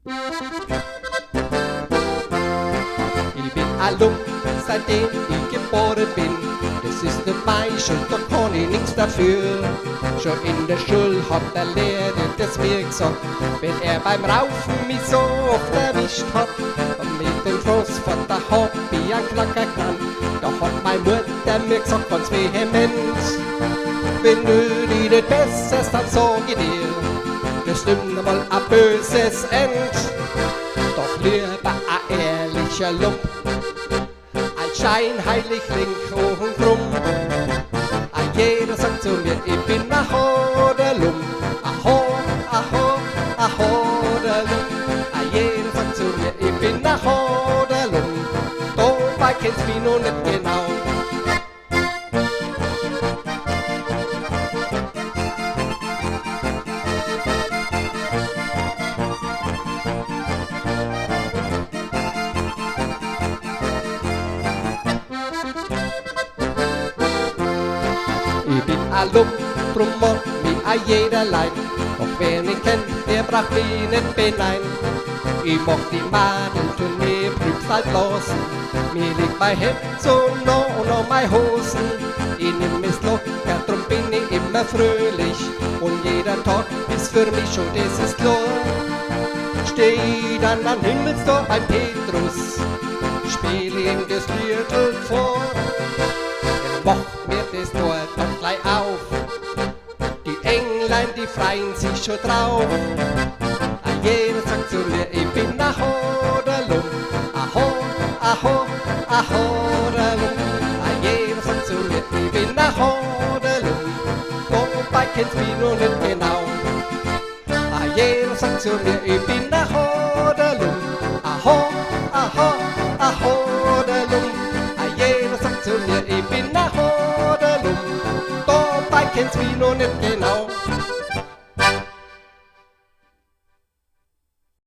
Ich bin Alum, seitdem ich geboren bin. Das ist nicht meine Schuld, da kann ich nichts dafür. Schon in der Schule hat der Lehrer das mir gesagt, wenn er beim Raufen mich so oft erwischt hat. Und mit dem Großvater hab ich einen Knacker genannt. Da hat meine Mutter mir gesagt ganz vehement, wenn du dich nicht besserst, dann sag ich dir, das nimmt mal ein böses End. Doch lieber ein ehrlicher Lump, als Scheinheiligling und krumm. Jeder sagt zu mir, ich bin ein Hodelum. Aho, aho, ahodelum. Jeder sagt zu mir, ich bin ein Hodelum. Dabei kennst du mich noch nicht genau. Ich bin Alum, drum mag mich auch jeder leid. Doch wer mich kennt, der braucht mich nicht beneiden. Ich mag die Madel tun mir Prüfzeit lassen. Mir liegt mein Hemd so nah und meine Hosen. Ich nehm es locker, drum bin ich immer fröhlich. Und jeder Tag ist für mich schon, das ist klar. Steh dann am Himmelstor beim Petrus, spiel ihm das Viertel vor. Er macht mir das Tor dann gleich auf. Die Englein, die freuen sich schon drauf. Jeder sagt zu mir, ich bin ein Hodelum. Aho, aho, ahodelum. Jeder sagt zu mir, ich bin ein Hodelum. Dabei kennt's mich noch nicht genau. Jeder sagt zu mir, ich bin ein Hodelum. Aho, aho, ahodelum. Jeder sagt zu mir, ich bin ein Hodelum. Dabei kennt's mich noch nicht genau.